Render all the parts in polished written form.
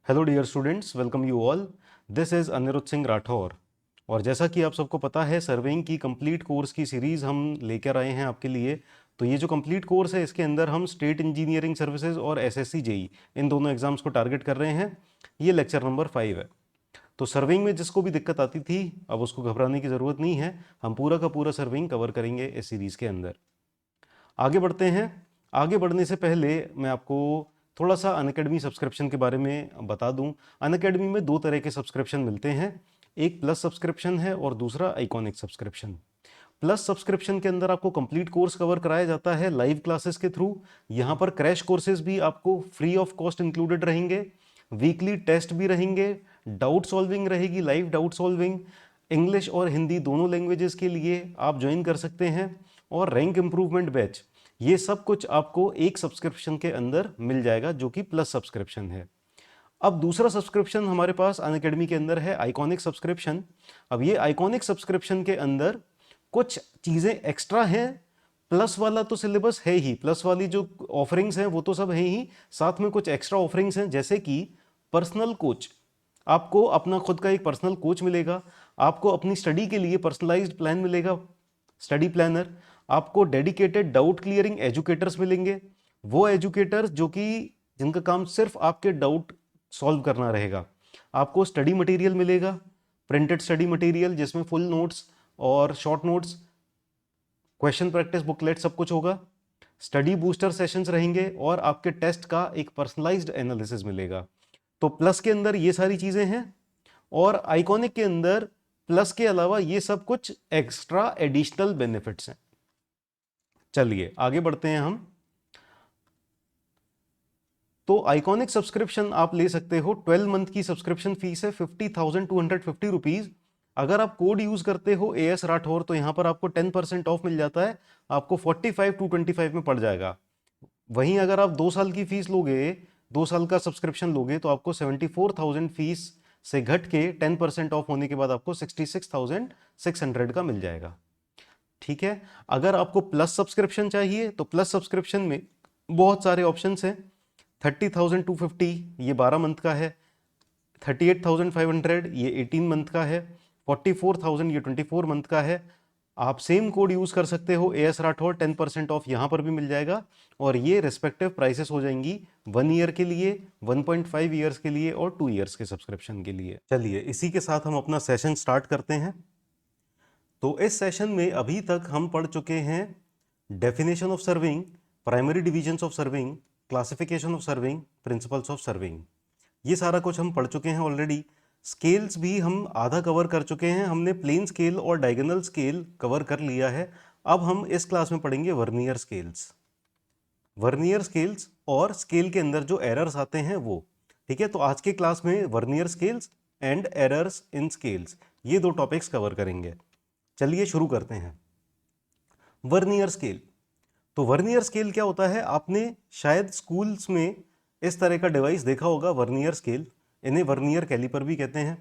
Hello dear students, welcome you all. This is Anirudh Singh Rathore. और जैसा कि आप सबको पता है, सर्वेइंग की कंप्लीट कोर्स की सीरीज़ हम लेकर आए हैं आपके लिए। तो ये जो कंप्लीट कोर्स है, इसके अंदर हम स्टेट इंजीनियरिंग सर्विसेज और एसएससी जेई इन दोनों एग्जाम्स को टारगेट कर रहे हैं। ये लेक्चर नंबर 5 है। तो सर्वेइंग में जिसको भी दिक्कत आती थी, अब उसको घबराने की ज़रूरत नहीं है। हम पूरा का पूरा सर्वेइंग कवर करेंगे इस सीरीज़ के अंदर। आगे बढ़ते हैं। आगे बढ़ने से पहले मैं आपको थोड़ा सा अनअकैडमी सब्सक्रिप्शन के बारे में बता दूं। अनअकैडमी में दो तरह के सब्सक्रिप्शन मिलते हैं। एक प्लस सब्सक्रिप्शन है और दूसरा आइकॉनिक सब्सक्रिप्शन। प्लस सब्सक्रिप्शन के अंदर आपको कंप्लीट कोर्स कवर कराया जाता है लाइव क्लासेस के थ्रू। यहाँ पर क्रैश कोर्सेज भी आपको फ्री ऑफ कॉस्ट इंक्लूडेड रहेंगे। वीकली टेस्ट भी रहेंगे। डाउट सॉल्विंग रहेगी, लाइव डाउट सॉल्विंग। इंग्लिश और हिंदी दोनों लैंग्वेजेस के लिए आप ज्वाइन कर सकते हैं। और रैंक इंप्रूवमेंट बैच, ये सब कुछ आपको एक सब्सक्रिप्शन के अंदर मिल जाएगा, जो कि प्लस सब्सक्रिप्शन है। अब दूसरा सब्सक्रिप्शन हमारे पास अनअकैडमी के अंदर है, आइकॉनिक सब्सक्रिप्शन। अब ये आइकॉनिक सब्सक्रिप्शन के अंदर कुछ चीज़ें एक्स्ट्रा हैं। प्लस वाला तो सिलेबस है ही, प्लस वाली जो ऑफरिंग्स हैं वो तो सब हैं ही, साथ में कुछ एक्स्ट्रा ऑफरिंग्स हैं, जैसे कि पर्सनल कोच। आपको अपना खुद का एक पर्सनल कोच मिलेगा। आपको अपनी स्टडी के लिए पर्सनलाइज्ड प्लान मिलेगा, स्टडी प्लानर। आपको डेडिकेटेड डाउट क्लियरिंग एजुकेटर्स मिलेंगे, वो एजुकेटर्स जो कि जिनका काम सिर्फ आपके डाउट सॉल्व करना रहेगा। आपको स्टडी मटेरियल मिलेगा, प्रिंटेड स्टडी मटेरियल, जिसमें फुल नोट्स और short notes, question practice booklet, सब कुछ होगा। स्टडी बूस्टर सेशंस रहेंगे और आपके टेस्ट का एक पर्सनलाइज्ड एनालिसिस मिलेगा। तो प्लस के अंदर ये सारी चीजें हैं, और आइकॉनिक के अंदर प्लस के अलावा ये सब कुछ एक्स्ट्रा एडिशनल बेनिफिट्स हैं। चलिए आगे बढ़ते हैं हम। तो आइकॉनिक सब्सक्रिप्शन आप ले सकते हो। 12 मंथ की सब्सक्रिप्शन फीस है 50,250 रुपीज। अगर आप कोड यूज करते हो AS राठौर, तो यहां पर आपको 10% ऑफ मिल जाता है। आपको 45,225 में पड़ जाएगा। वहीं अगर आप 2 साल की फीस लोगे, 2 साल का सब्सक्रिप्शन लोगे, तो आपको 74,000 फीस से घट के 10% ऑफ होने के बाद आपको 66,600 का मिल जाएगा। ठीक है। अगर आपको प्लस सब्सक्रिप्शन चाहिए, तो प्लस सब्सक्रिप्शन में बहुत सारे ऑप्शंस हैं। 30,250 ये 12 मंथ का है। 38,500 ये 18 मंथ का है। 44,000 ये 24 मंथ का है। आप सेम कोड यूज कर सकते हो AS राठौर, 10% ऑफ यहां पर भी मिल जाएगा। और ये रिस्पेक्टिव प्राइसेस हो जाएंगी 1 ईयर के लिए, 1.5 ईयर्स के लिए और 2 ईयर्स के सब्सक्रिप्शन के लिए। चलिए इसी के साथ हम अपना सेशन स्टार्ट करते हैं। तो इस सेशन में अभी तक हम पढ़ चुके हैं definition of serving, primary divisions of serving, classification of serving, principles of serving. ये सारा कुछ हम पढ़ चुके हैं ऑलरेडी। स्केल्स भी हम आधा कवर कर चुके हैं। हमने प्लेन स्केल और डायगोनल स्केल कवर कर लिया है। अब हम इस क्लास में पढ़ेंगे वर्नियर स्केल्स। वर्नियर स्केल्स और स्केल के अंदर जो एरर्स आते हैं वो। ठीक है, तो आज के क्लास में vernier scales and errors in scales, ये दो टॉपिक्स कवर करेंगे। चलिए शुरू करते हैं। Vernier scale. तो वर्नियर स्केल क्या होता है? आपने शायद स्कूल्स में इस तरह का डिवाइस देखा होगा, वर्नियर स्केल। इन्हें वर्नियर कैलिपर भी कहते हैं।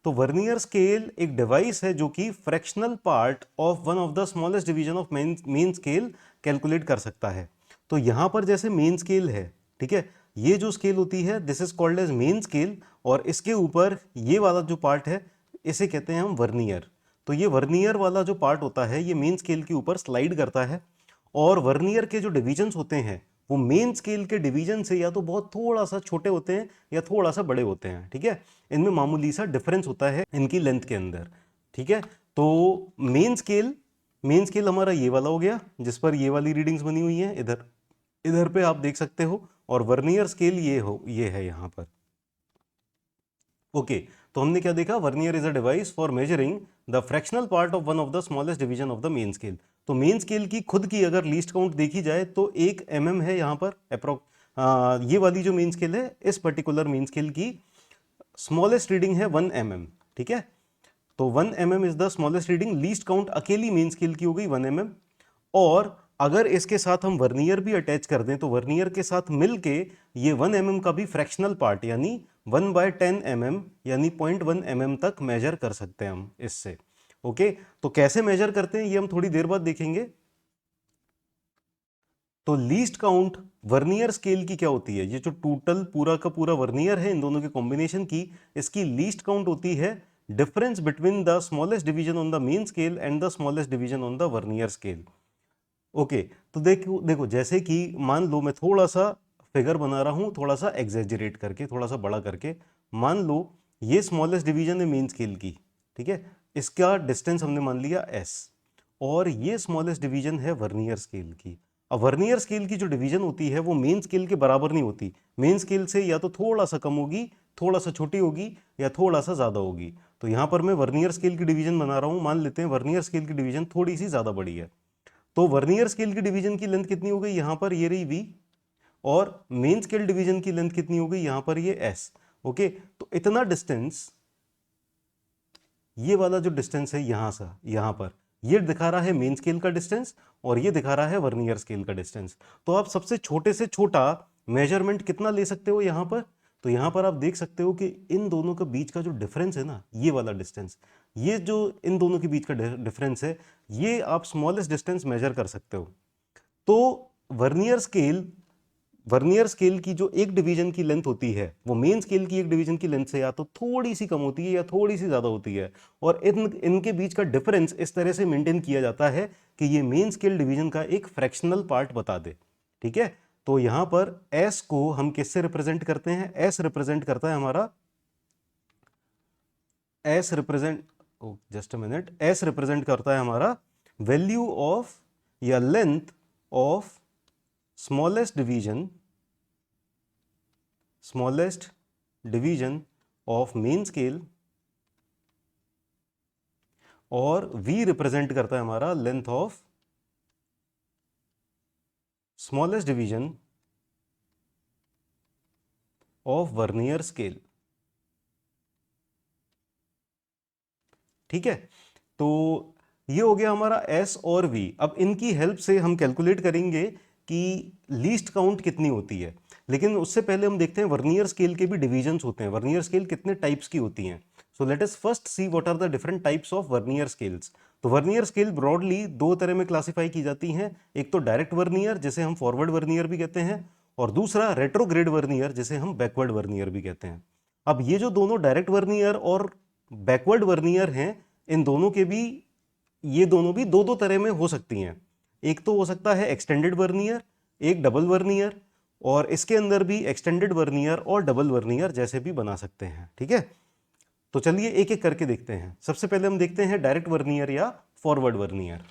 तो वर्नियर स्केल एक डिवाइस है जो कि fractional part of one of the smallest division of main scale calculate कर सकता है। तो यहां पर जैसे मेन स्केल है, ठीक है, ये जो स्केल होती है this is called as main scale, और इसके ऊपर ये वाला जो पार्ट है इसे कहते हैं हम वर्नियर। तो ये वर्नियर वाला जो पार्ट होता है ये मेन स्केल के ऊपर स्लाइड करता है। और वर्नियर के जो डिवीजन्स होते हैं वो मेन स्केल के डिवीजन से या तो बहुत थोड़ा सा छोटे होते हैं या थोड़ा सा बड़े होते हैं। ठीक है, इनमें मामूली सा डिफरेंस होता है इनकी लेंथ के अंदर। ठीक है, तो मेन स्केल हमारा ये वाला हो गया जिस पर ये वाली रीडिंग्स बनी हुई हैं, इधर इधर पे आप देख सकते हो। और वर्नियर स्केल ये है यहां पर। ओके, तो हमने क्या देखा? Vernier is a device for measuring the fractional part of one of the smallest division of the main scale. तो मेन स्केल की खुद की अगर लीस्ट काउंट देखी जाए तो 1 mm है यहाँ पर अप्रोक्स। ये वाली जो मेन स्केल है, इस पर्टिकुलर मेन स्केल की स्मॉलेस्ट रीडिंग है 1 mm। ठीक है, तो 1 mm is the smallest reading. Least count अकेली मेन स्केल की हो गई 1 mm। और अगर इसके साथ हम वर्नियर भी अटैच कर दें तो वर्नियर के साथ मिलके ये 1 mm का भी फ्रैक्शनल पार्ट यानी 1/10 mm यानी 0.1 mm तक मेजर कर सकते हैं हम इससे। ओके, तो कैसे मेजर करते हैं ये हम थोड़ी देर बाद देखेंगे। तो लीस्ट काउंट वर्नियर स्केल की क्या होती है, ये जो टोटल पूरा का पूरा वर्नियर है इन दोनों के कॉम्बिनेशन की, इसकी लीस्ट काउंट होती है difference between the smallest division on the main scale and the smallest division on the vernier scale. Okay, तो देखो देखो जैसे कि मान लो मैं थोड़ा सा फिगर बना रहा हूं, थोड़ा सा एग्जेजरेट करके, थोड़ा सा बड़ा करके। मान लो ये स्मॉलेस्ट डिवीजन है मेन स्केल की, ठीक है, इसका डिस्टेंस हमने मान लिया s, और ये स्मॉलेस्ट डिवीजन है वर्नियर स्केल की। अब वर्नियर स्केल की जो डिवीजन होती है वो मेन स्केल के बराबर नहीं होती, मेन स्केल से या तो थोड़ा सा कम होगी, थोड़ा सा छोटी होगी, या थोड़ा सा ज्यादा होगी। तो यहां पर मैं वर्नियर स्केल की डिवीजन बना रहा हूं, मान लेते हैं वर्नियर स्केल की डिवीजन थोड़ी सी ज्यादा बड़ी है। तो वर्नियर स्केल की डिवीजन की लेंथ कितनी हो गई, यहां पर ये रही v, और मेन स्केल डिवीजन की लेंथ कितनी हो गई, यहां पर ये s। ओके, तो इतना डिस्टेंस, ये वाला जो डिस्टेंस है यहां से यहां पर, ये दिखा रहा है मेन स्केल का डिस्टेंस, और ये दिखा रहा है वर्नियर स्केल का डिस्टेंस। तो आप सबसे छोटे से छोटा मेजरमेंट कितना ले सकते हो यहां पर, तो यहां पर आप देख सकते हो कि इन दोनों के बीच का जो डिफरेंस है ना, ये वाला डिस्टेंस, ये जो इन दोनों के बीच का डिफरेंस है, ये आप स्मॉलेस्ट डिस्टेंस मेजर कर सकते हो। तो वर्नियर स्केल की जो एक डिवीजन की लेंथ होती है वो मेन स्केल की एक डिवीजन की लेंथ से या तो थोड़ी सी कम होती है या थोड़ी सी ज्यादा होती है, और इनके बीच का डिफरेंस इस तरह से मेंटेन किया जाता है कि ये मेन स्केल डिवीजन का एक फ्रैक्शनल पार्ट बता दे। ठीक है, तो यहां पर s को हम किससे रिप्रेजेंट करते हैं, s रिप्रेजेंट करता है हमारा, s represent just a minute, s represent करता है हमारा वैल्यू ऑफ या length of smallest division of main scale, और v रिप्रेजेंट करता है हमारा length of smallest division of vernier scale. ठीक है, तो ये हो गया हमारा s और v। अब इनकी हेल्प से हम कैलकुलेट करेंगे कि लीस्ट काउंट कितनी होती है, लेकिन उससे पहले हम देखते हैं वर्नियर स्केल के भी डिवीजन्स होते हैं, वर्नियर स्केल कितने टाइप्स की होती हैं। So let us first see what are the different types of vernier scales. तो वर्नियर स्केल ब्रॉडली दो तरह में क्लासिफाई की जाती हैं, एक तो डायरेक्ट वर्नियर जिसे हम फॉरवर्ड वर्नियर भी कहते हैं, और दूसरा रेट्रोग्रेड वर्नियर जिसे हम बैकवर्ड वर्नियर भी कहते हैं। अब ये जो दोनों डायरेक्ट वर्नियर और बैकवर्ड वर्नियर हैं, इन दोनों के भी, ये दोनों भी दो दो तरह में हो सकती हैं। एक तो हो सकता है एक्सटेंडेड वर्नियर, एक डबल वर्नियर, और इसके अंदर भी एक्सटेंडेड वर्नियर और डबल वर्नियर जैसे भी बना सकते हैं। ठीक है, तो चलिए एक एक करके देखते हैं। सबसे पहले हम देखते हैं डायरेक्ट वर्नियर या फॉरवर्ड वर्नियर।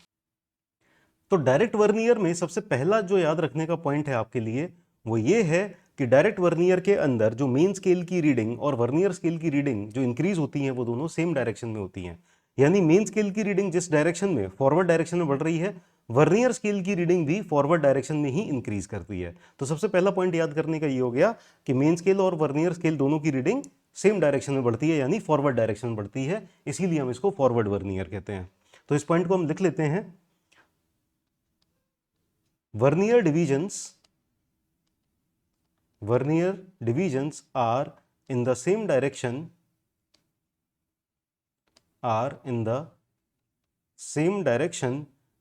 तो डायरेक्ट वर्नियर में सबसे पहला जो याद रखने का पॉइंट है आपके लिए वो ये है कि डायरेक्ट वर्नियर के अंदर जो मेन स्केल की रीडिंग और वर्नियर स्केल की रीडिंग जो इंक्रीज होती हैं वो दोनों सेम डायरेक्शन में होती हैं। यानी मेन स्केल की रीडिंग जिस डायरेक्शन में, फॉरवर्ड डायरेक्शन में बढ़ रही है, वर्नियर स्केल की रीडिंग भी फॉरवर्ड डायरेक्शन में ही इंक्रीज करती है। तो सबसे पहला पॉइंट याद करने का ये हो गया कि मेन स्केल और वर्नियर स्केल दोनों की रीडिंग सेम डायरेक्शन में बढ़ती है, यानी फॉरवर्ड डायरेक्शन में बढ़ती है, इसीलिए हम इसको फॉरवर्ड वर्नियर कहते हैं। तो इस पॉइंट को हम लिख लेते हैं, vernier divisions are in the same direction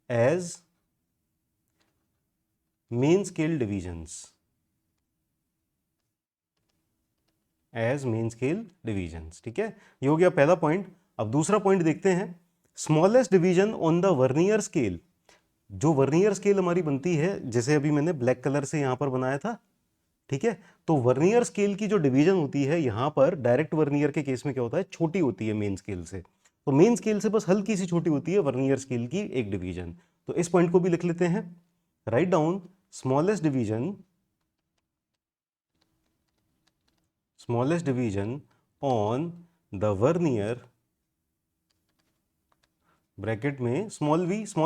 as main scale divisions, ठीक है, ये हो गया पहला पॉइंट। अब दूसरा पॉइंट देखते हैं, smallest division on the vernier scale. जो वर्नियर स्केल हमारी बनती है, जैसे अभी मैंने ब्लैक कलर से यहां पर बनाया था, ठीक है, तो वर्नियर स्केल की जो डिवीजन होती है यहां पर डायरेक्ट वर्नियर के केस में क्या होता है, छोटी होती है मेन स्केल से। तो मेन स्केल से बस हल्की सी छोटी होती है वर्नियर स्केल की एक डिवीजन। तो इस पॉइंट को भी लिख लेते हैं, right down smallest division on the vernier, bracket में स्मॉल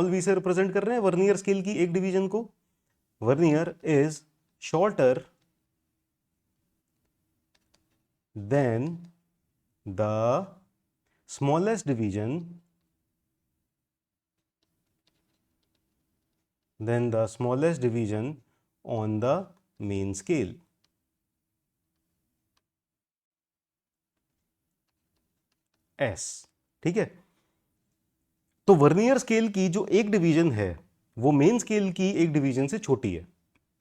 वी से रिप्रेजेंट कर रहे हैं वर्नियर स्केल की एक डिवीजन को। Vernier is shorter than the smallest division on the main scale। S, ठीक है, तो वर्नियर स्केल की जो एक डिवीजन है वो मेन स्केल की एक डिवीजन से छोटी है।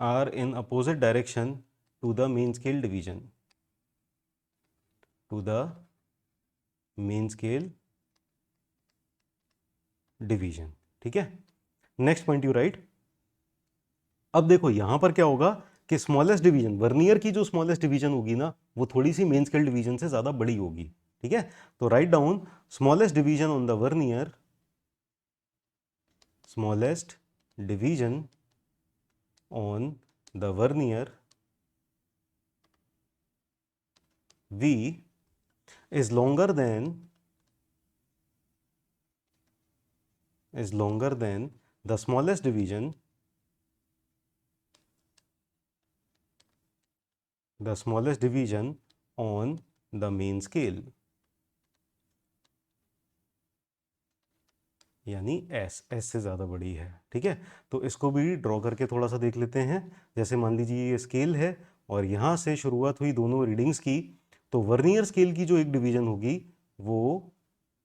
are in opposite direction to the main scale division, to the main scale division. ठीक है, नेक्स्ट पॉइंट यू राइट. अब देखो यहां पर क्या होगा कि स्मॉलेस्ट डिवीजन, वर्नियर की जो स्मॉलेस्ट डिवीजन होगी ना, वो थोड़ी सी मेन स्केल डिवीजन से ज्यादा बड़ी होगी. ठीक है, तो write down smallest division on the vernier, smallest division on the vernier V is longer than the smallest division, on the main scale, यानी S से ज़्यादा बड़ी है. ठीक है, तो इसको भी ड्रॉ करके थोड़ा सा देख लेते हैं. जैसे मान लीजिए ये स्केल है और यहाँ से शुरुआत हुई दोनों रीडिंग्स की, तो वर्नियर स्केल की जो एक डिवीजन होगी वो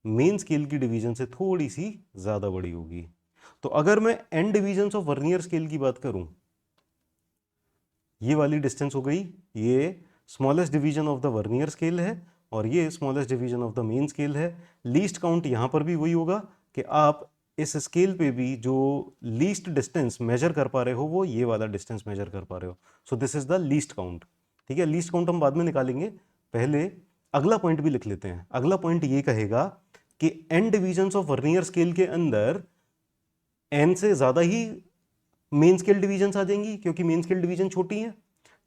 मेन स्केल की डिवीजन से थोड़ी सी ज़्यादा बड़ी होगी. तो अगर मैं n divisions of vernier scale की बात करूं, ये वाली डिस्टेंस हो गई, ये smallest division of the vernier scale है और ये smallest division of the main scale है. लीस्ट काउंट यहाँ पर भी वही होगा कि आप इस स्केल पे भी जो लीस्ट डिस्टेंस मेजर कर पा रहे हो वो ये वाला डिस्टेंस मेजर कर पा रहे हो. सो this is the least count. ठीक है, लीस्ट काउंट हम बाद में निकालेंगे, पहले अगला पॉइंट भी लिख लेते हैं. अगला पॉइंट ये कहेगा कि n divisions of vernier scale के अंदर n से ज्यादा ही मेन स्केल डिवीजन्स आ जाएंगी क्योंकि मेन स्केल डिवीजन छोटी है.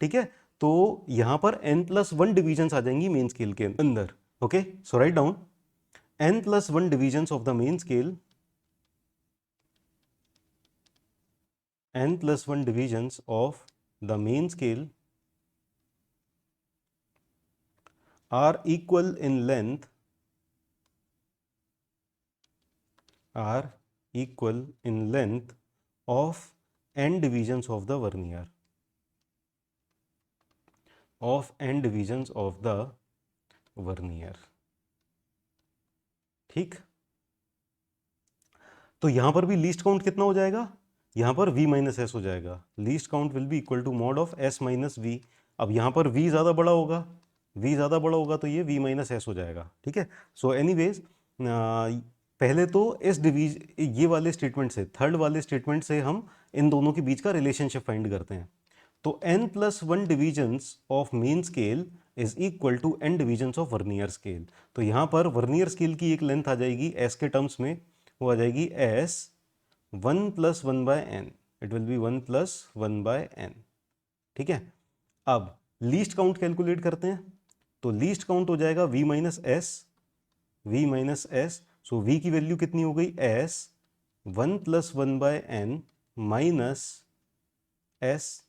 ठीक है, तो यहां पर n+1 डिवीजन्स आ जाएंगी मेन स्केल के अंदर. Okay, so write down n+1 divisions of the main scale, n+1 divisions of the main scale are equal in length, of n divisions of the vernier, ठीक. तो यहां पर भी लीस्ट काउंट कितना हो जाएगा, यहां पर v माइनस एस हो जाएगा. Least count will be equal to mod of s minus v. अब यहां पर v ज़्यादा बड़ा होगा, तो ये v माइनस एस हो जाएगा. ठीक है, सो एनीवेज पहले तो ये वाले स्टेटमेंट से, थर्ड वाले स्टेटमेंट से हम इन दोनों के बीच का रिलेशनशिप फाइंड करते हैं. तो n+1 divisions of main scale is equal to n divisions of vernier scale. तो यहां पर वर्नियर स्केल की एक लेंथ आ जाएगी s के टर्म्स में, वो आ जाएगी s 1+1/n. It will be 1+1/n. ठीक है, अब लीस्ट काउंट कैलकुलेट करते हैं. तो लीस्ट काउंट हो जाएगा v माइनस एस. सो v की वैल्यू कितनी हो गई, s 1+1/n माइनस s.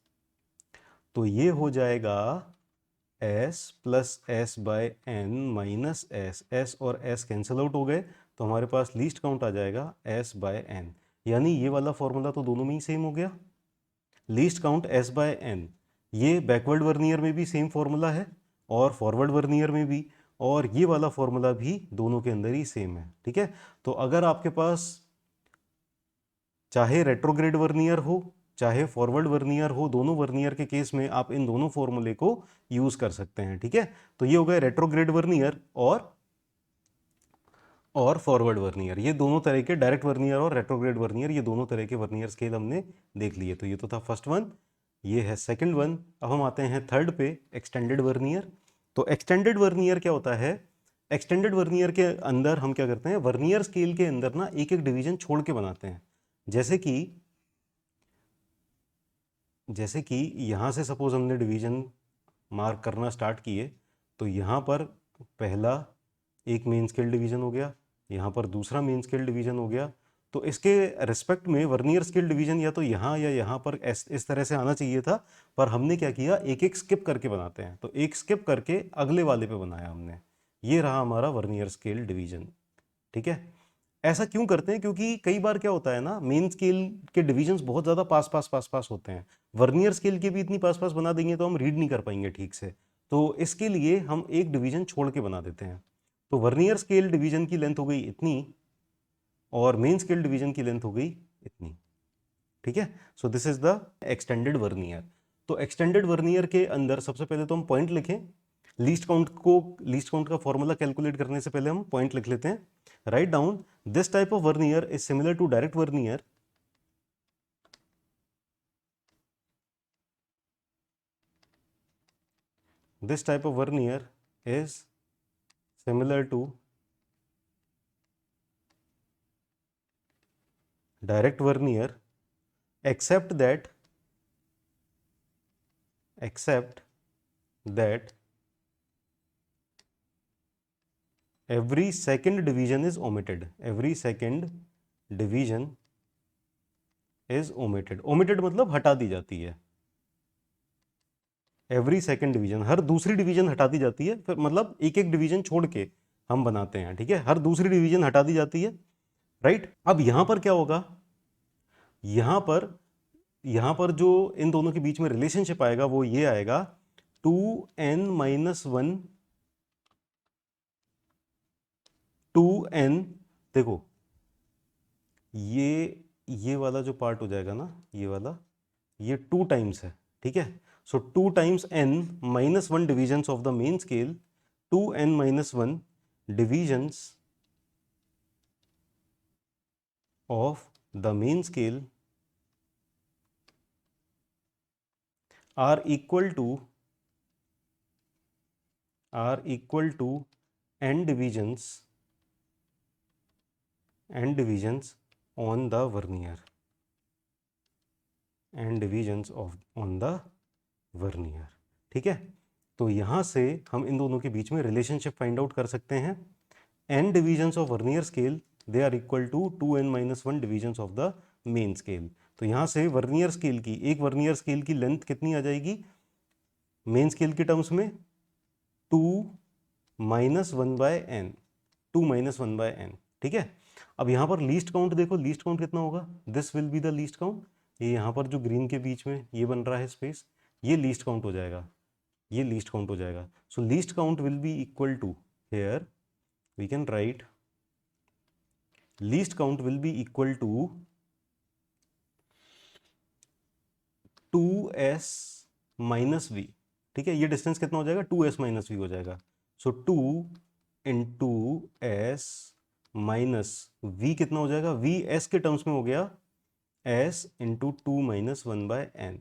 तो ये हो जाएगा s plus s by n minus s. S और s कैंसिल आउट हो गए तो हमारे पास लीस्ट काउंट आ जाएगा s बाय एन. यानी ये वाला फॉर्मूला तो दोनों में ही सेम हो गया. Least count s by n, ये बैकवर्ड वर्नियर में भी सेम फॉर्मूला है और फॉरवर्ड वर्नियर में भी, और ये वाला फॉर्मूला भी दोनों के अंदर ही सेम है. ठीक है, तो अगर आपके पास चाहे रेट्रोग्रेड वर्नियर हो चाहे फॉरवर्ड वर्नियर हो, दोनों वर्नियर के केस में आप इन दोनों फॉर्मूले को यूज कर सकते हैं. ठीक है, तो ये हो गए रेट्रोग्रेड वर्नियर और फॉरवर्ड वर्नियर. ये दोनों तरह के, डायरेक्ट वर्नियर और रेट्रोग्रेड वर्नियर, ये दोनों तरह के वर्नियर स्केल हमने देख लिए. तो ये तो था फर्स्ट वन, ये है सेकंड वन. अब हम आते हैं थर्ड पे, एक्सटेंडेड वर्नियर. तो एक्सटेंडेड वर्नियर क्या होता है, एक्सटेंडेड वर्नियर के अंदर हम क्या करते हैं, वर्नियर स्केल के अंदर ना एक एक डिवीजन छोड़ के बनाते हैं. जैसे कि यहां से सपोज हमने डिवीजन मार्क करना स्टार्ट किए, तो यहां पर पहला एक मेन स्केल डिवीजन हो गया, यहां पर दूसरा मेन स्केल डिवीजन हो गया. तो इसके रिस्पेक्ट में वर्नियर स्केल डिवीजन या तो यहाँ या यहाँ पर इस तरह से आना चाहिए था, पर हमने क्या किया, एक एक स्किप करके बनाते हैं. तो एक स्किप करके अगले वाले पे बनाया हमने. ये रहा हमारा वर्नियर स्केल डिवीजन. ठीक है, ऐसा क्यों करते हैं, क्योंकि कई बार क्या होता है ना, मेन स्केल के डिवीजन्स बहुत ज़्यादा पास होते हैं. वर्नियर स्केल के भी इतनी पास बना देंगे तो हम रीड नहीं कर पाएंगे ठीक से. तो इसके लिए हम एक डिवीजन छोड़ के बना देते हैं. तो वर्नियर स्केल डिवीजन की लेंथ हो गई इतनी और मेन स्केल डिवीजन की लेंथ हो गई इतनी. ठीक है। So this is the extended vernier. तो एक्सटेंडेड वर्नियर के अंदर सबसे पहले तो हम पॉइंट लिखें। लीस्ट काउंट का फॉर्मूला कैलकुलेट करने से पहले हम पॉइंट लिख लेते हैं। Right down this type of vernier is similar to direct vernier. This type of vernier is similar to direct vernier, except that every second division is omitted. Every second division is omitted. Omitted मतलब हटा दी जाती है। Every second division, हर दूसरी division हटा दी जाती है, फिर मतलब एक एक डिवीजन छोड़ के हम बनाते हैं। ठीक है, हर दूसरी डिवीजन हटा दी जाती है। राइट, अब यहां पर क्या होगा, यहां पर जो इन दोनों के बीच में रिलेशनशिप आएगा वो ये आएगा 2n-1 2n। देखो ये वाला जो पार्ट हो जाएगा ना, ये वाला, ये 2 टाइम्स है। ठीक है, सो 2 times n-1 divisions of the main scale, 2n-1 divisions of the main scale are equal to n divisions on the vernier, on the vernier। ठीक है, तो यहां से हम इन दोनों के बीच में रिलेशनशिप फाइंड आउट कर सकते हैं। n divisions of vernier scale they are equal to 2n-1 divisions of the main scale. तो यहां से वर्नियर स्केल की, एक वर्नियर स्केल की लेंथ कितनी आ जाएगी मेन स्केल के टर्म्स में, 2-1/n, 2-1/n। ठीक है, अब यहां पर लीस्ट काउंट देखो, लीस्ट काउंट कितना होगा, this will be the least count. ये यहां पर जो ग्रीन के बीच में ये बन रहा है स्पेस, ये लीस्ट काउंट हो जाएगा, ये लीस्ट काउंट हो जाएगा। So least count will be equal to, here we can write least count will be equal to 2s minus v। ठीक है, ये डिस्टेंस कितना हो जाएगा, 2s माइनस v हो जाएगा। सो 2 इंटू s माइनस v कितना हो जाएगा, v s के टर्म्स में हो गया s इंटू 2-1/n।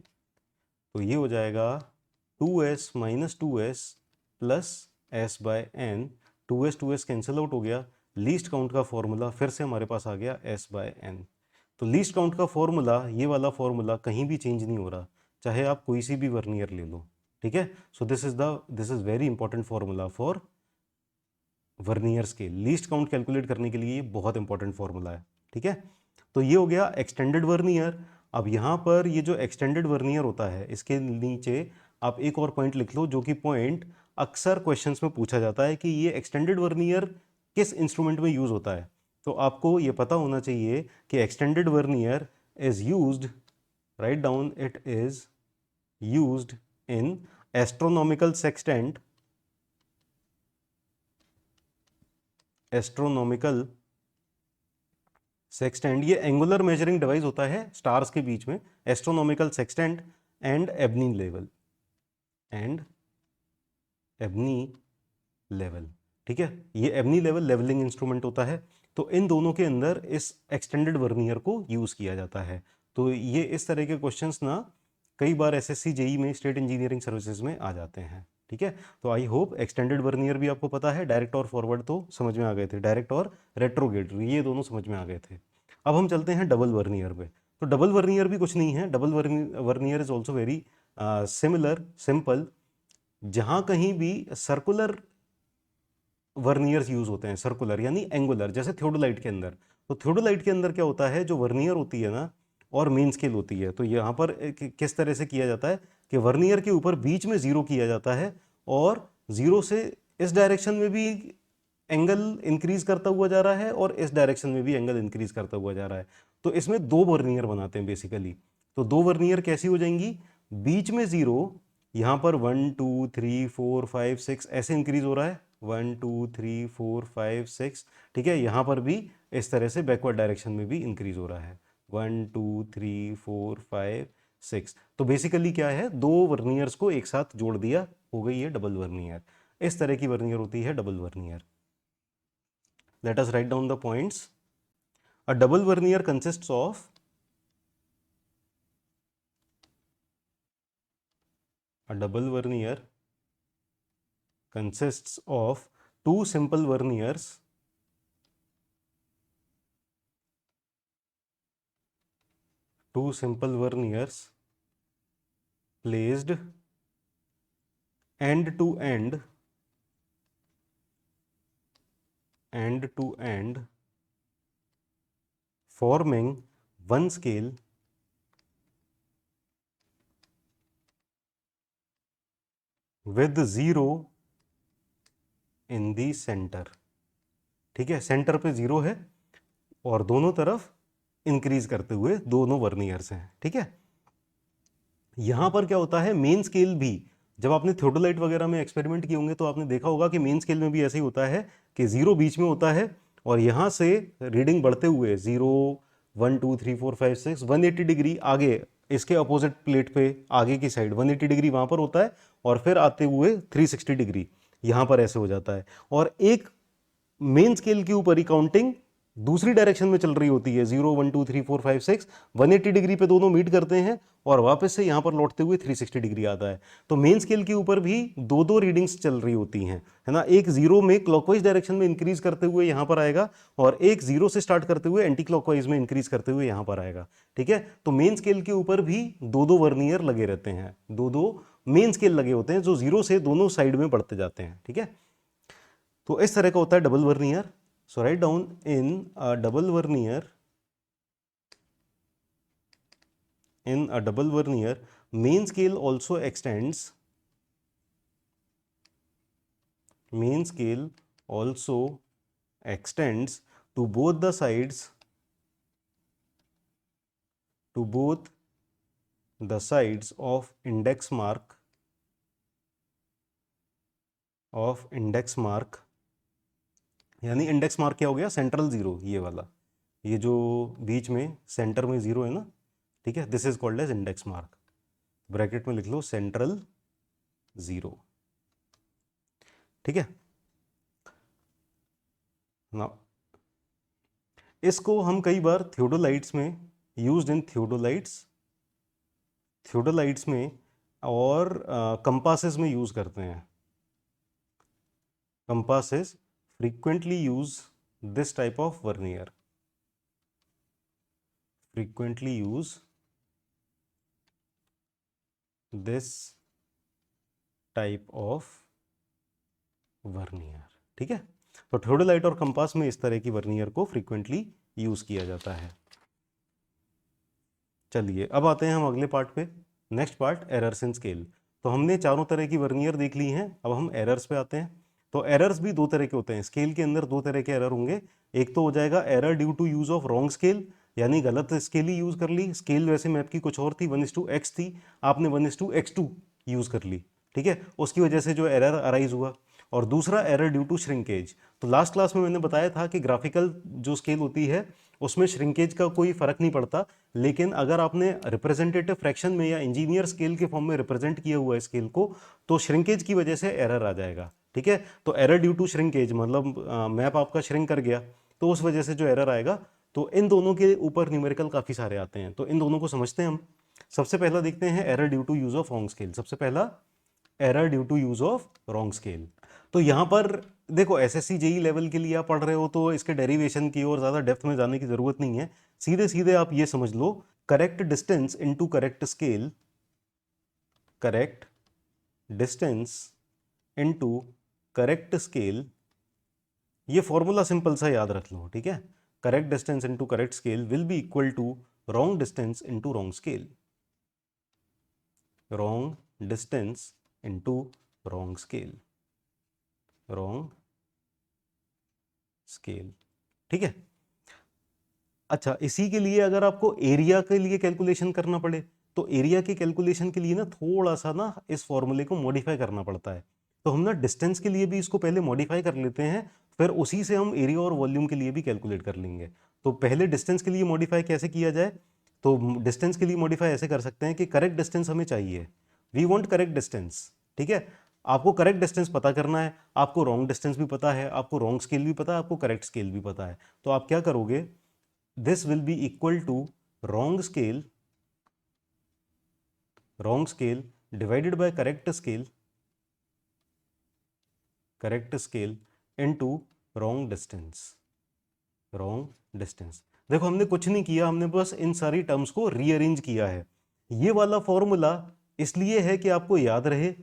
तो ये हो जाएगा 2s minus 2s plus s/n। 2s cancel out हो गया। लीस्ट काउंट का फॉर्मूला फिर से हमारे पास आ गया s/n। तो लीस्ट काउंट का फॉर्मूला, ये वाला फॉर्मूला कहीं भी चेंज नहीं हो रहा, चाहे आप कोई सी भी वर्नियर ले लो। ठीक है, so this is very important formula for vernier scale. Least count calculate करने के लिए ये बहुत इंपॉर्टेंट फॉर्मूला है। ठीक है, तो ये हो गया एक्सटेंडेड वर्नियर। अब यहाँ पर ये जो एक्सटेंडेड वर्नियर होता है, इसके नीचे आप एक और पॉइंट लिख लो, जो कि पॉइंट अक्सर क्वेश्चंस में पूछा जाता है कि ये एक्सटेंडेड वर्नियर किस इंस्ट्रूमेंट में यूज होता है। तो आपको ये पता होना चाहिए कि extended vernier is used, write down, it is used in astronomical sextant, sextant ये एंगुलर मेजरिंग डिवाइस होता है स्टार्स के बीच में, astronomical sextant and ebony level. ठीक है, ये एबनी लेवल लेवलिंग इंस्ट्रूमेंट होता है। तो इन दोनों के अंदर इस एक्सटेंडेड वर्नियर को यूज किया जाता है। तो ये इस तरह के क्वेश्चंस ना कई बार एसएससी जेई में, स्टेट इंजीनियरिंग सर्विसेज में आ जाते हैं। ठीक है, तो आई होप एक्सटेंडेड वर्नियर भी आपको पता है। डायरेक्ट और फॉरवर्ड तो समझ में आ गए थे, डायरेक्ट और रेट्रोगेट ये दोनों समझ में आ गए थे। अब हम चलते हैं डबल वर्नियर पे। तो डबल वर्नियर भी कुछ नहीं है, double vernier is also very simple. जहां कहीं भी सर्कुलर वर्नियर्स यूज होते हैं, सर्कुलर यानी एंगुलर, जैसे थियोडोलाइट के अंदर। तो थियोडोलाइट के अंदर क्या होता है, जो वर्नियर होती है ना और मेन स्केल होती है, तो यहाँ पर किस तरह से किया जाता है कि वर्नियर के ऊपर बीच में जीरो किया जाता है, और जीरो से इस डायरेक्शन में भी एंगल इंक्रीज करता हुआ जा रहा है और इस डायरेक्शन में भी एंगल इंक्रीज करता हुआ जा रहा है। तो इसमें 2 वर्नियर बनाते हैं बेसिकली। तो 2 वर्नियर कैसी हो जाएंगी, बीच में जीरो, यहां पर 1 2 3 4 5 6 ऐसे इंक्रीज हो रहा है, 1 2 3 4 5 6। ठीक है, यहां पर भी इस तरह से बैकवर्ड डायरेक्शन में भी इंक्रीज हो रहा है। 1 2 3 4 5 6। तो बेसिकली क्या है, दो वर्नियर्स को एक साथ जोड़ दिया, हो गई है डबल वर्नियर। इस तरह की वर्नियर होती है double vernier. Let us write down the points. A double vernier consists of a double vernier consists of two simple verniers placed end to end forming one scale with zero in the center। ठीक है, centre पे zero है और दोनों तरफ increase करते हुए दोनों वर्नियर्स हैं। ठीक है, यहां पर क्या होता है, मेन स्केल भी, जब आपने थियोडोलाइट वगैरह में एक्सपेरिमेंट किए होंगे तो आपने देखा होगा कि मेन स्केल में भी ऐसे ही होता है कि जीरो बीच में होता है और यहां से रीडिंग बढ़ते हुए 0 1 2 3 4 5 6 180 डिग्री आगे इसके अपोजिट प्लेट पे आगे की साइड 180 डिग्री वहां पर होता है और फिर आते हुए 360 डिग्री यहां पर ऐसे हो जाता है। और एक मेन स्केल के ऊपर ही काउंटिंग दूसरी डायरेक्शन में चल रही होती है, 0 1 2 3 4 5 6 180 डिग्री पे दोनों मीट करते हैं और वापस से यहां पर लौटते हुए 360 डिग्री आता है। तो मेन स्केल के ऊपर भी दो दो रीडिंग्स चल रही होती हैं, है ना। एक जीरो में क्लॉकवाइज डायरेक्शन में इंक्रीज करते हुए यहां पर आएगा और एक जीरो से स्टार्ट करते हुए एंटी क्लॉकवाइज में इंक्रीज करते हुए यहां पर आएगा। ठीक है, तो मेन स्केल के ऊपर भी दो दो वर्नियर लगे रहते हैं, दो दो मेन स्केल लगे होते हैं जो जीरो से दोनों साइड में बढ़ते जाते हैं। ठीक है, तो इस तरह का होता है double vernier. So write down in a double vernier, main scale also extends to both the sides of index mark यानी इंडेक्स मार्क क्या हो गया, सेंट्रल जीरो, ये वाला, ये जो बीच में सेंटर में जीरो है ना। ठीक है, this is called as index mark. Bracket में लिख लो सेंट्रल जीरो। ठीक है ना, इसको हम कई बार थियोडोलाइट्स में यूज्ड इन थियोडोलाइट्स में और कंपासेस में यूज करते हैं। Compasses frequently use this type of vernier, ठीक है, तो थियोडोलाइट और कंपास में इस तरह की वर्नियर को फ्रीक्वेंटली यूज किया जाता है। चलिए अब आते हैं हम अगले पार्ट पे। Next part, errors in scale. तो हमने चारों तरह की वर्नियर देख ली हैं, अब हम एरर्स पे आते हैं। तो एरर्स भी दो तरह के होते हैं स्केल के अंदर, दो तरह के एरर होंगे। एक तो हो जाएगा error due to use of wrong scale, यानी गलत स्केल ही यूज कर ली, स्केल वैसे मैप की कुछ और थी, 1:x थी, आपने 1:x2 यूज कर ली। ठीक है, उसकी वजह से जो एरर अराइज हुआ। और दूसरा एरर ड्यू टू श्रिंकेज। तो लास्ट क्लास में मैंने बताया था कि ग्राफिकल जो स्केल होती है उसमें श्रिंकेज का कोई फर्क नहीं पड़ता, लेकिन अगर आपने रिप्रेजेंटेटिव फ्रैक्शन में या इंजीनियर स्केल के फॉर्म में रिप्रेजेंट किया हुआ है स्केल को, तो श्रिंकेज की वजह से एरर आ जाएगा। ठीक है, तो एरर ड्यू टू श्रिंकेज मतलब मैप आपका श्रिंक कर गया, तो उस वजह से जो एरर आएगा। तो इन दोनों के ऊपर न्यूमेरिकल काफी सारे आते हैं, तो इन दोनों को समझते हैं हम। सबसे पहला देखते हैं error due to use of wrong scale. सबसे पहला error due to use of wrong scale. तो यहां पर देखो, एसएससी जेई लेवल के लिए आप पढ़ रहे हो तो इसके डेरिवेशन की और ज्यादा डेप्थ में जाने की जरूरत नहीं है, सीधे सीधे आप ये समझ लो, correct distance into correct scale, correct distance into correct scale, ये फॉर्मूला सिंपल सा याद रख लो। ठीक है, correct distance into correct scale will be equal to wrong distance into wrong scale, wrong distance into wrong scale, wrong scale. ठीक है, अच्छा, इसी के लिए अगर आपको एरिया के लिए कैलकुलेशन करना पड़े तो एरिया के कैलकुलेशन के लिए ना थोड़ा सा ना इस फॉर्मूले को मॉडिफाई करना पड़ता है। तो हम ना डिस्टेंस के लिए भी इसको पहले मॉडिफाई कर लेते हैं, फिर उसी से हम एरिया और वॉल्यूम के लिए भी कैलकुलेट कर लेंगे। तो पहले डिस्टेंस के लिए मॉडिफाई कैसे किया जाए, तो डिस्टेंस के लिए मॉडिफाई ऐसे कर सकते हैं कि करेक्ट डिस्टेंस हमें चाहिए, वी वांट करेक्ट डिस्टेंस, ठीक है। आपको करेक्ट डिस्टेंस पता करना है, आपको रॉन्ग डिस्टेंस भी पता है, आपको रॉन्ग स्केल भी पता है, आपको करेक्ट स्केल भी पता है, तो आप क्या करोगे, this will be equal to wrong scale divided by correct scale into wrong distance. देखो हमने कुछ नहीं किया, हमने बस इन सारी टर्म्स को रीअरेंज किया है। ये वाला फॉर्मूला इसलिए है कि आपको याद रहे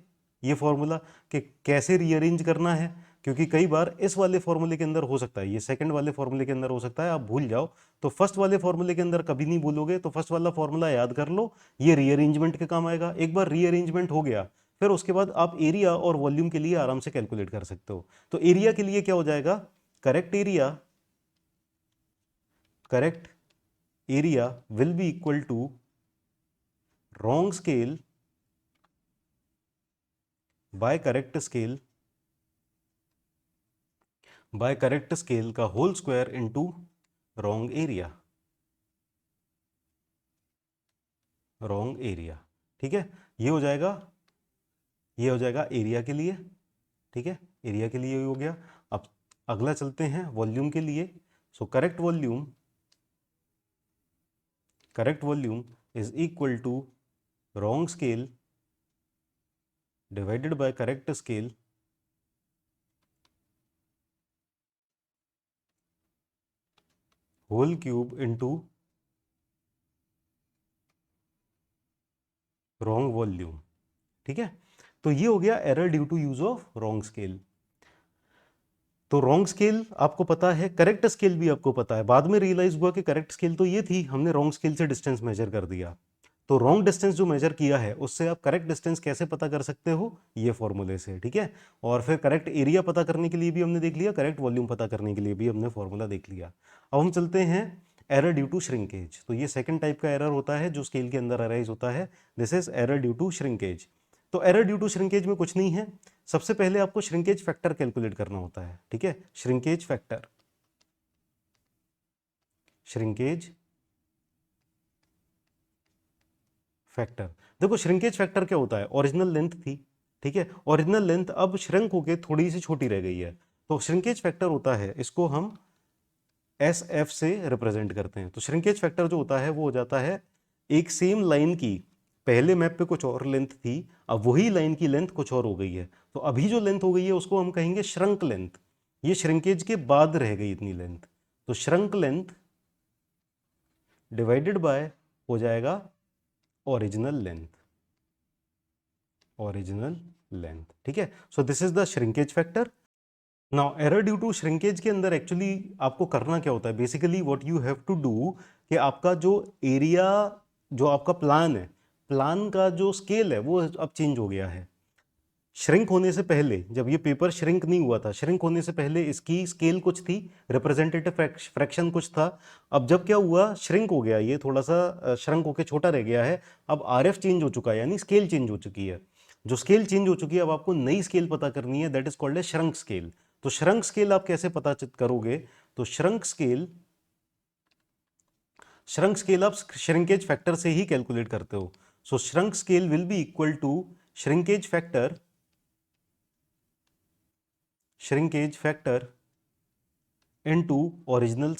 ये फॉर्मूला कि कैसे रीअरेंज करना है, क्योंकि कई बार इस वाले फॉर्मूले के अंदर हो सकता है, ये सेकंड वाले फॉर्मूले के अंदर हो सकता है आप भूल जाओ, तो फर्स्ट वाले फॉर्मूले के अंदर कभी नहीं भूलोगे, तो फर्स्ट वाला फॉर्मूला याद कर लो, ये रीअरेंजमेंट के काम आएगा। एक बार रीअरेंजमेंट हो गया फिर उसके बाद आप एरिया और वॉल्यूम के लिए आराम से कैलकुलेट कर सकते हो। तो एरिया के लिए क्या हो जाएगा, correct area will be equal to wrong scale by correct scale का whole square into wrong area, ठीक है। ये हो जाएगा एरिया के लिए, ठीक है, एरिया के लिए हो गया। अब अगला चलते हैं वॉल्यूम के लिए। So correct volume is equal to wrong scale divided by correct scale whole cube into wrong volume, ठीक है। तो ये हो गया error due to use of wrong scale. तो रॉन्ग स्केल आपको पता है, करेक्ट स्केल भी आपको पता है, बाद में रियलाइज हुआ कि करेक्ट स्केल तो ये थी, हमने रॉन्ग स्केल से डिस्टेंस मेजर कर दिया। तो रॉन्ग डिस्टेंस जो मेजर किया है उससे आप करेक्ट डिस्टेंस कैसे पता कर सकते हो, ये फॉर्मूले से, ठीक है। और फिर करेक्ट एरिया पता करने के लिए भी हमने देख लिया, करेक्ट वॉल्यूम पता करने के लिए भी हमने फॉर्मूला देख लिया। अब हम चलते हैं एरर ड्यू टू श्रिंकेज। तो ये सेकंड टाइप का एरर होता है जो स्केल के अंदर अराइज होता है, this is error due to shrinkage. तो एरर ड्यू टू श्रिंकेज में कुछ नहीं है, सबसे पहले आपको श्रिंकेज फैक्टर कैलकुलेट करना होता है, ठीक है। श्रिंकेज फैक्टर, देखो श्रिंकेज फैक्टर क्या होता है, ओरिजिनल लेंथ थी, ठीक है, ओरिजिनल लेंथ अब श्रिंक होके थोड़ी सी छोटी रह गई है, तो श्रिंकेज फैक्टर होता है, इसको हम एस एफ से रिप्रेजेंट करते हैं। तो श्रिंकेज फैक्टर जो होता है वो हो जाता है एक सेम लाइन की पहले मैप पे कुछ और लेंथ थी, अब वही लाइन की लेंथ कुछ और हो गई है, तो अभी जो लेंथ हो गई है उसको हम कहेंगे श्रंक लेंथ, ये श्रिंकेज के बाद रह गई इतनी लेंथ, तो श्रंक लेंथ डिवाइडेड बाय हो जाएगा ओरिजिनल लेंथ, ठीक है। So this is the shrinkage factor. Now error due to shrinkage के अंदर एक्चुअली आपको करना क्या होता है, basically what you have to do कि आपका जो एरिया, जो आपका प्लान है, प्लान का जो स्केल है वो अब चेंज हो गया है। श्रिंक होने से पहले, जब ये पेपर श्रिंक नहीं हुआ था, श्रिंक होने से पहले इसकी स्केल कुछ थी, रिप्रेजेंटेटिव फ्रैक्शन कुछ था। अब जब क्या हुआ, श्रिंक हो गया, ये थोड़ा सा श्रिंक होके छोटा रह गया है, अब आरएफ चेंज हो चुका है, यानी स्केल चेंज हो चुकी है। जो स्केल चेंज हो चुकी है अब आपको नई स्केल पता करनी है, that is called a shrunk scale. तो श्रंक स्केल आप कैसे पता करोगे, तो श्रंक स्केल आप श्रिंकेज फैक्टर से ही कैलकुलेट करते हो। So shrunk scale will be equal to shrinkage factor into original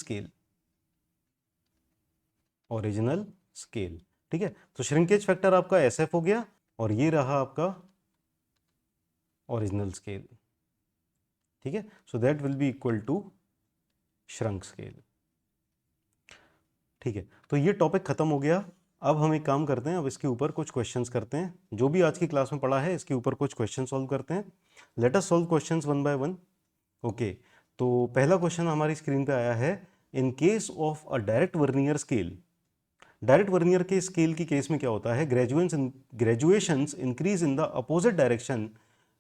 scale, ठीक है। तो श्रिंकेज फैक्टर आपका एसएफ हो गया और ये रहा आपका ओरिजिनल स्केल, ठीक है। So that will be equal to shrunk scale, ठीक है। तो ये टॉपिक खत्म हो गया। अब हम एक काम करते हैं, अब इसके ऊपर कुछ क्वेश्चंस करते हैं, जो भी आज की क्लास में पढ़ा है इसके ऊपर कुछ क्वेश्चन सॉल्व करते हैं। Let us solve questions one by one. Okay, तो पहला क्वेश्चन हमारी स्क्रीन पे आया है, in case of a direct vernier scale, direct vernier के स्केल की केस में क्या होता है, graduations increase in the opposite direction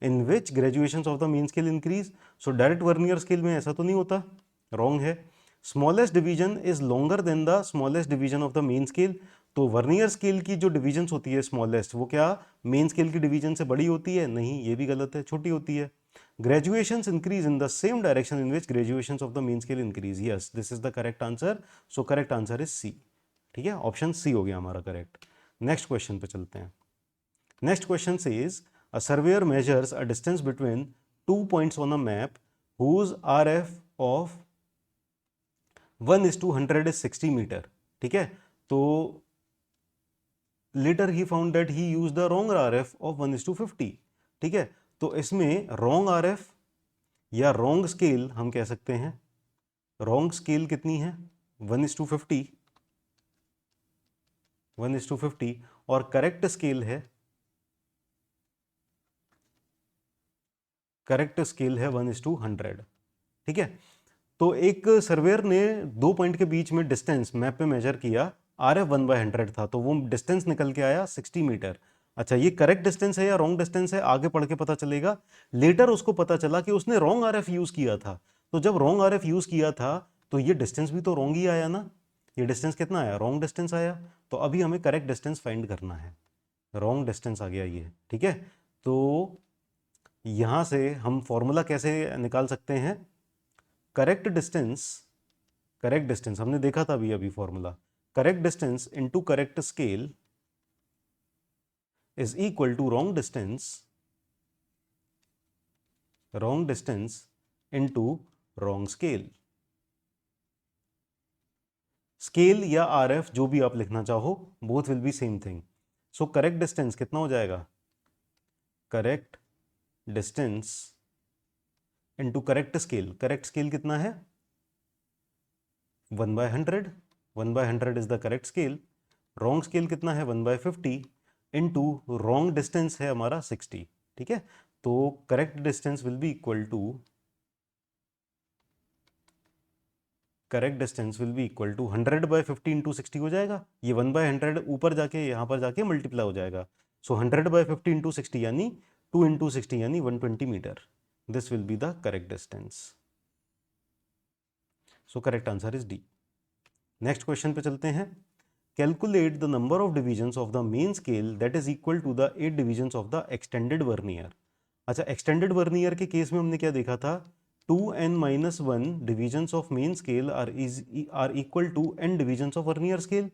in which graduations of the main scale increase. So direct vernier scale में ऐसा तो नहीं होता, रॉन्ग है। Smallest division is longer than the smallest division of the main scale, तो vernier scale की जो divisions होती है स्मॉलेस्ट, वो क्या मेन स्केल की डिवीजन से बड़ी होती है, नहीं, ये भी गलत है, छोटी होती है। Graduations increase in the same direction in which graduations of the main scale increase. Yes, this is the correct answer. So correct answer is C. ठीक है, ऑप्शन सी हो गया हमारा करेक्ट. नेक्स्ट क्वेश्चन पे चलते हैं. Next question says a surveyor measures a distance between 2 points on a map whose RF of 1:100 is 60 meter. ठीक है, तो later he found that he used the wrong RF of 1:50. ठीक है, तो इसमें wrong RF या wrong scale हम कह सकते हैं. wrong scale कितनी है? 1:50. 1:50 और करेक्ट स्केल है, करेक्ट स्केल है 1:100. ठीक है, तो एक सर्वेयर ने 2 पॉइंट के बीच में डिस्टेंस मैप पे मेजर किया, RF 1/100 था, तो वो डिस्टेंस निकल के आया 60 मीटर. अच्छा, ये करेक्ट डिस्टेंस है या रॉन्ग डिस्टेंस है आगे पढ़ के पता चलेगा. लेटर उसको पता चला कि उसने रॉन्ग RF यूज किया था. तो जब रॉन्ग RF यूज किया था तो ये डिस्टेंस भी तो रॉन्ग ही आया ना. ये डिस्टेंस कितना आया? रॉन्ग डिस्टेंस आया. तो अभी हमें करेक्ट डिस्टेंस फाइंड करना है. रॉन्ग डिस्टेंस आ गया ये. ठीक है, तो यहां से हम फॉर्मूला कैसे निकाल सकते हैं? करेक्ट डिस्टेंस हमने देखा था अभी formula. Correct distance into correct scale is equal to wrong distance into wrong scale. Scale या RF जो भी आप लिखना चाहो, both will be same thing. So correct distance कितना हो जाएगा? Correct distance into correct scale. Correct scale कितना है? 1/100. 1/100 is the correct scale. Wrong scale कितना है? 1/50 इनटू रॉन्ग डिस्टेंस है हमारा 60. ठीक है, तो correct distance will be equal to 100/50 into 60 हो जाएगा. ये 1/100 ऊपर जाके यहां पर जाके मल्टीप्लाई हो जाएगा. सो 100/50 इंटू 60 यानी 2 इंटू 60 यानी 120 metre. This will be the correct distance. So correct answer is D. Next question पे चलते हैं. Calculate the number of divisions of the main scale that is equal to the 8 divisions of the extended vernier. अच्छा, extended vernier के case में हमने क्या देखा था? 2n-1 divisions of main scale are equal to n divisions of vernier scale.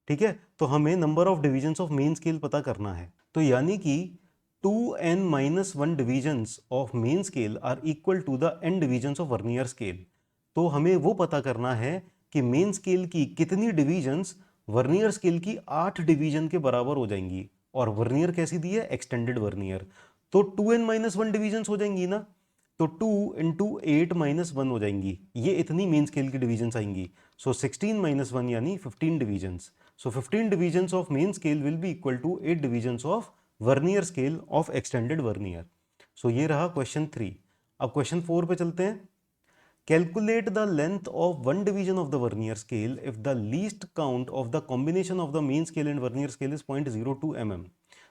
ठीक है, तो हमें number of divisions of main scale पता करना है. तो यानी कि 2n-1 divisions of main scale are equal to the n divisions of vernier scale. तो हमें वो पता करना है कि मेन स्केल की कितनी डिविजन्स वर्नियर स्केल की 8 डिवीजन के बराबर हो जाएंगी. और वर्नियर कैसी दी है? Extended vernier. तो 2n-1 डिविजन्स हो जाएंगी ना, तो 2 इंटू 8 -1 हो जाएंगी. ये इतनी मेन स्केल की डिवीजन्स आएंगी. सो 16 - 1 यानी 15 divisions. So 15 divisions of main scale will be equal to 8 divisions of vernier scale of extended vernier. So ये रहा क्वेश्चन 3. अब क्वेश्चन 4 पे चलते हैं. Calculate the length of one division of the vernier scale if the least count of the combination of the main scale and vernier scale is 0.02 mm.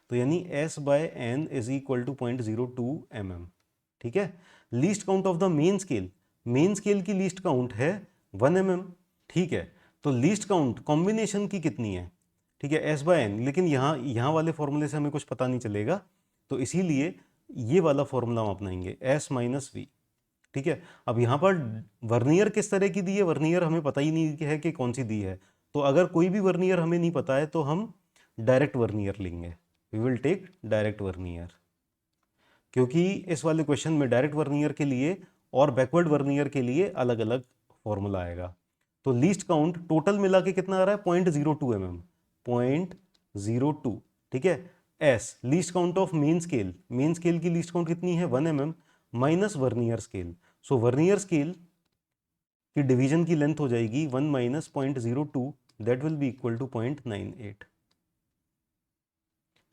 तो यानी S/N is equal to 0.02 mm. ठीक है, least count of the main scale. Main scale की least count है 1 mm. ठीक है, तो least count combination की कितनी है? ठीक है, S/N. लेकिन यहाँ वाले फॉर्मूले से हमें कुछ पता नहीं चलेगा, तो इसीलिए ये वाला फॉर्मूला हम अपनाएंगे, S - V. ठीक है, अब यहाँ पर वर्नियर किस तरह की दी है? वर्नियर हमें पता ही नहीं है कि कौन सी दी है. तो अगर कोई भी वर्नियर हमें नहीं पता है तो हम डायरेक्ट वर्नियर लेंगे. We will take direct vernier, क्योंकि इस वाले क्वेश्चन में डायरेक्ट वर्नियर के लिए और बैकवर्ड वर्नियर के लिए अलग अलग फॉर्मूला आएगा. तो लीस्ट काउंट टोटल मिला के कितना आ रहा है? 0.02 mm. 0.02. ठीक है, as least count of main scale. Main scale की लीस्ट काउंट कितनी है? 1 mm minus vernier scale. So vernier scale की डिवीजन की लेंथ हो जाएगी 1 - 0.02. That will be equal to 0.98.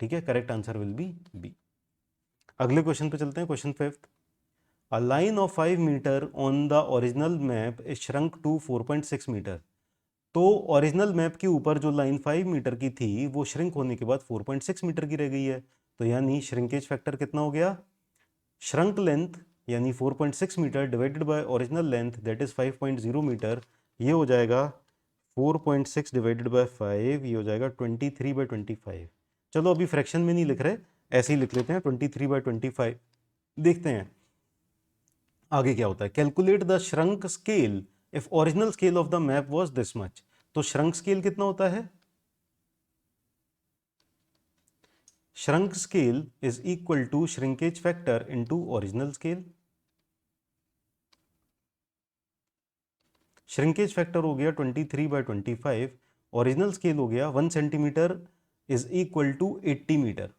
ठीक है, correct answer will be B. अगले क्वेश्चन पे चलते हैं. Question 5. A line of 5 metre on the original map is shrunk to 4.6 metre. तो ओरिजिनल मैप के ऊपर जो लाइन 5 मीटर की थी वो श्रिंक होने के बाद 4.6 मीटर की रह गई है. तो यानी श्रिंकेज फैक्टर कितना हो गया? श्रंक लेंथ यानी 4.6 metre divided by original length that is 5.0 metre. ये हो जाएगा 4.6 डिवाइडेड बाय 5, ये हो जाएगा 23/25. चलो अभी फ्रैक्शन में नहीं लिख रहे, ऐसे ही लिख लेते हैं 23/25. देखते हैं आगे क्या होता है। Calculate the shrunk scale if original scale of the map was this much. तो श्रंक स्केल कितना होता है? Shrunk scale is equal to shrinkage factor into original scale. Shrinkage factor हो गया 23/25, ओरिजिनल स्केल हो गया 1 centimetre is equal to 80 metre.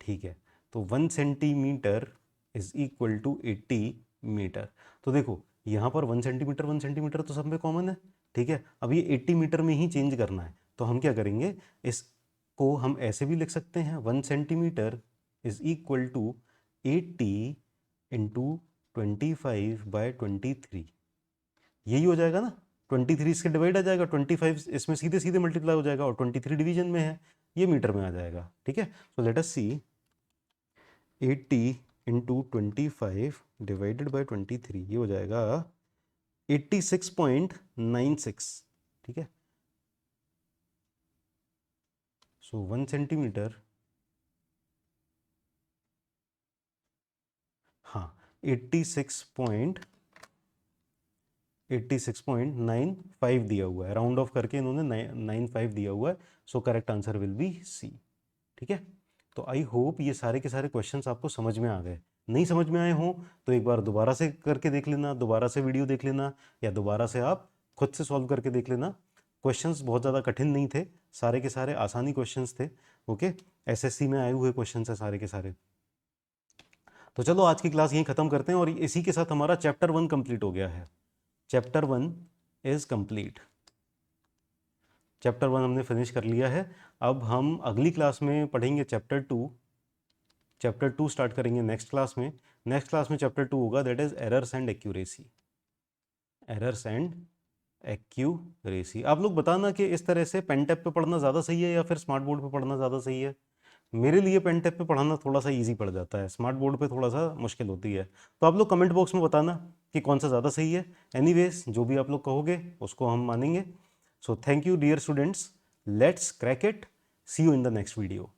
ठीक है, तो 1 centimetre is equal to 80 metre. तो देखो यहाँ पर 1 सेंटीमीटर तो सब में कॉमन है। ठीक है, अब ये 80 मीटर में ही चेंज करना है, तो हम क्या करेंगे, इसको हम ऐसे भी लिख सकते हैं, 1 centimetre is equal to 80 into 25/23। यही हो जाएगा ना, 23 इसके डिवाइड आ जाएगा, 25 इसमें सीधे सीधे मल्टीप्लाई हो जाएगा, और 23 डिवीजन में है, ये मीटर में आ जाएगा। ठीक है, तो let us see 80 into 25 divided by 23, ये हो जाएगा 86.96। ठीक है, सो 1 सेंटीमीटर, हाँ 86.95 दिया हुआ है, राउंड ऑफ करके इन्होंने 95 दिया हुआ है। So correct answer will be C. ठीक है, तो आई होप ये सारे के सारे क्वेश्चंस आपको समझ में आ गए। नहीं समझ में आए हों तो एक बार दोबारा से करके देख लेना, दोबारा से वीडियो देख लेना, या दोबारा से आप खुद से सॉल्व करके देख लेना। क्वेश्चंस बहुत ज़्यादा कठिन नहीं थे, सारे के सारे आसानी क्वेश्चंस थे। ओके, एसएससी में आए हुए क्वेश्चंस हैं सारे के सारे। तो चलो आज की क्लास यहीं ख़त्म करते हैं, और इसी के साथ हमारा चैप्टर 1 कंप्लीट हो गया है। Chapter 1 is complete. चैप्टर 1 हमने फिनिश कर लिया है। अब हम अगली क्लास में पढ़ेंगे चैप्टर 2। चैप्टर 2 स्टार्ट करेंगे नेक्स्ट क्लास में। नेक्स्ट क्लास में चैप्टर 2 होगा, that is errors and accuracy. Errors and accuracy. आप लोग बताना कि इस तरह से पेन टैप पे पढ़ना ज़्यादा सही है या फिर स्मार्ट बोर्ड पे पढ़ना ज़्यादा सही है। मेरे लिए पेन टैप पे पढ़ाना थोड़ा सा इजी पड़ जाता है, स्मार्ट बोर्ड पे थोड़ा सा मुश्किल होती है। तो आप लोग कमेंट बॉक्स में बताना कि कौन सा ज़्यादा सही है। एनीवेज जो भी आप लोग कहोगे उसको हम मानेंगे। So thank you dear students, let's crack it, see you in the next video.